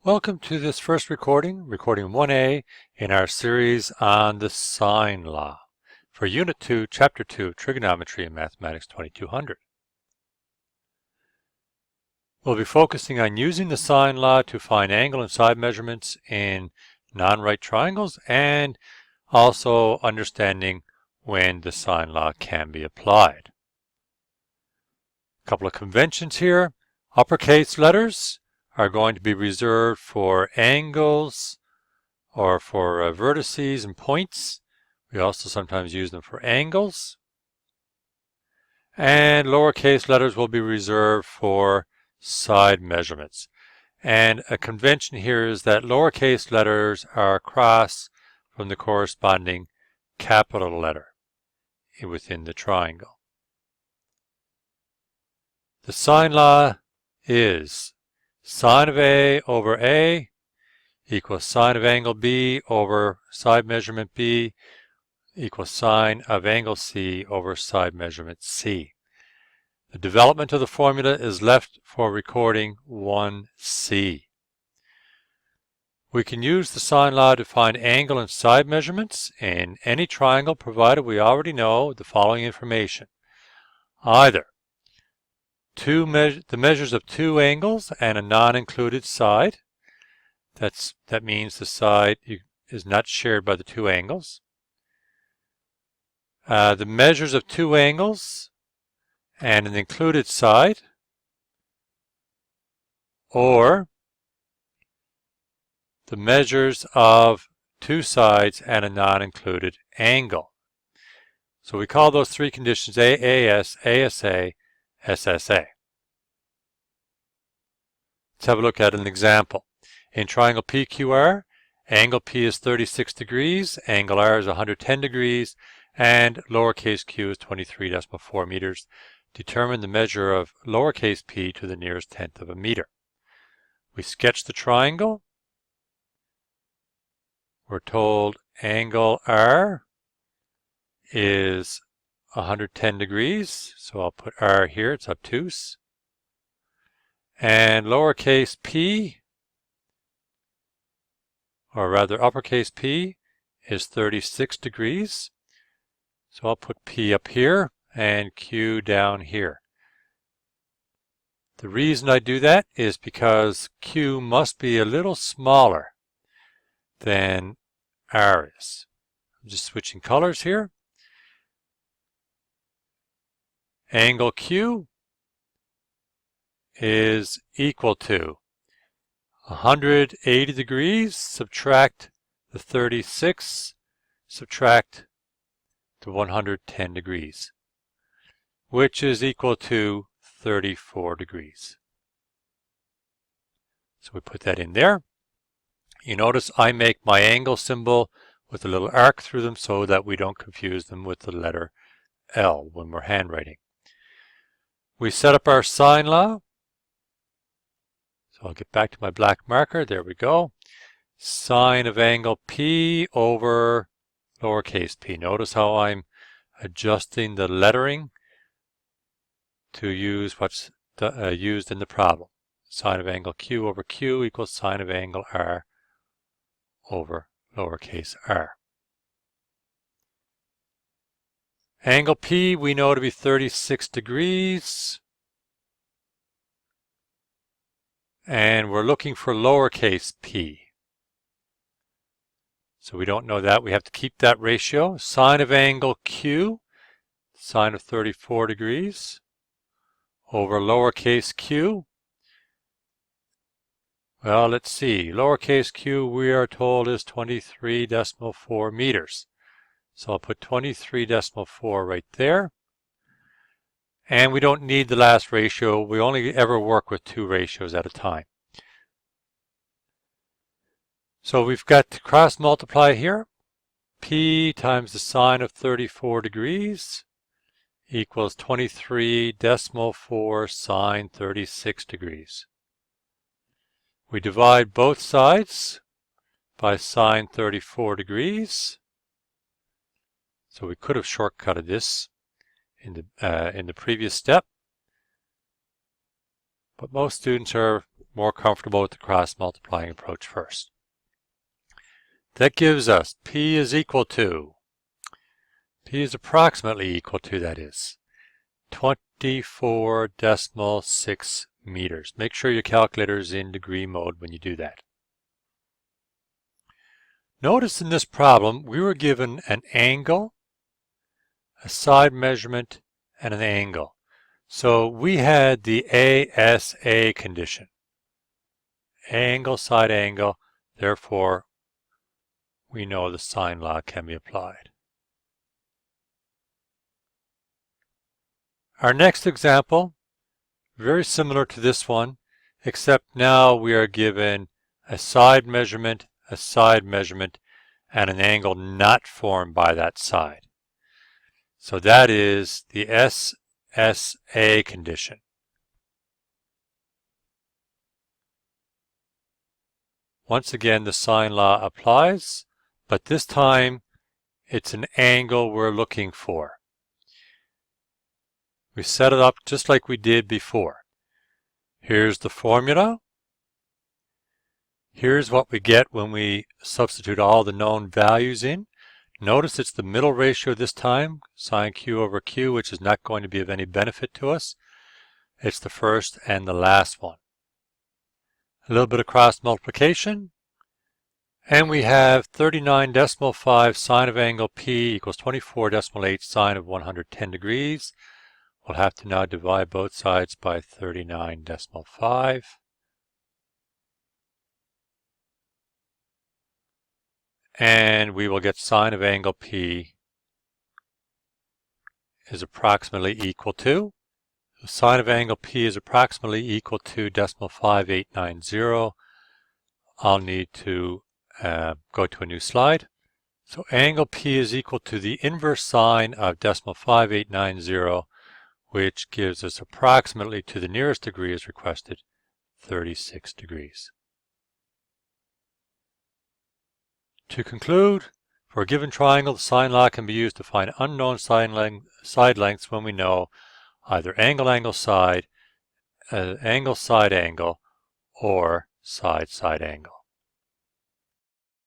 Welcome to this first recording 1A in our series on the sine law for Unit 2, Chapter 2, Trigonometry and Mathematics 2200. We'll be focusing on using the sine law to find angle and side measurements in non-right triangles and also understanding when the sine law can be applied. A couple of conventions here. Uppercase letters are going to be reserved for angles or for vertices and points. We also sometimes use them for angles. And lowercase letters will be reserved for side measurements. And a convention here is that lowercase letters are across from the corresponding capital letter within the triangle. The sine law is sine of A over A equals sine of angle B over side measurement B equals sine of angle C over side measurement C. The development of the formula is left for recording 1C. We can use the sine law to find angle and side measurements in any triangle provided we already know the following information. Either the measures of two angles and a non-included side. That means the side is not shared by the two angles. The measures of two angles and an included side, or the measures of two sides and a non-included angle. So we call those three conditions AAS, ASA, SSA. Let's have a look at an example. In triangle PQR, angle P is 36 degrees, angle R is 110 degrees, and lowercase q is 23.4 meters. Determine the measure of lowercase p to the nearest tenth of a meter. We sketch the triangle. We're told angle R is 110 degrees, so I'll put R here, it's obtuse. And lowercase p, or rather uppercase P, is 36 degrees. So I'll put P up here and Q down here. The reason I do that is because Q must be a little smaller than R is. I'm just switching colors here. Angle Q is equal to 180 degrees, subtract the 36, subtract the 110 degrees, which is equal to 34 degrees. So we put that in there. You notice I make my angle symbol with a little arc through them so that we don't confuse them with the letter L when we're handwriting. We set up our sine law. So I'll get back to my black marker. There we go. Sine of angle P over lowercase p. Notice how I'm adjusting the lettering to use what's used in the problem. Sine of angle Q over Q equals sine of angle R over lowercase r. Angle P we know to be 36 degrees. And we're looking for lowercase p. So we don't know that. We have to keep that ratio. Sine of angle Q, sine of 34 degrees, over lowercase q. Well, let's see. Lowercase q we are told is 23.4 meters. So I'll put 23.4 right there. And we don't need the last ratio. We only ever work with two ratios at a time. So we've got to cross multiply here. P times the sine of 34 degrees equals 23.4 sine 36 degrees. We divide both sides by sine 34 degrees. So we could have shortcutted this in the previous step, but most students are more comfortable with the cross-multiplying approach first. That gives us P is approximately equal to, that is, 24.6 meters. Make sure your calculator is in degree mode when you do that. Notice in this problem, we were given an angle, a side measurement, and an angle. So we had the ASA condition. Angle, side angle, therefore we know the sine law can be applied. Our next example, very similar to this one, except now we are given a side measurement, and an angle not formed by that side. So that is the SSA condition. Once again, the sine law applies, but this time it's an angle we're looking for. We set it up just like we did before. Here's the formula. Here's what we get when we substitute all the known values in. Notice it's the middle ratio this time, sine q over q, which is not going to be of any benefit to us. It's the first and the last one. A little bit of cross multiplication, and we have 39.5 sine of angle P equals 24.8 sine of 110 degrees. We'll have to now divide both sides by 39.5. And we will get sine of angle P is approximately equal to, the sine of angle P is approximately equal to 0.5890. I'll need to go to a new slide. So angle P is equal to the inverse sine of 0.5890, which gives us approximately, to the nearest degree as requested, 36 degrees. To conclude, for a given triangle, the sine law can be used to find unknown side lengths when we know either angle-angle-side, angle-side-angle, or side-side-angle.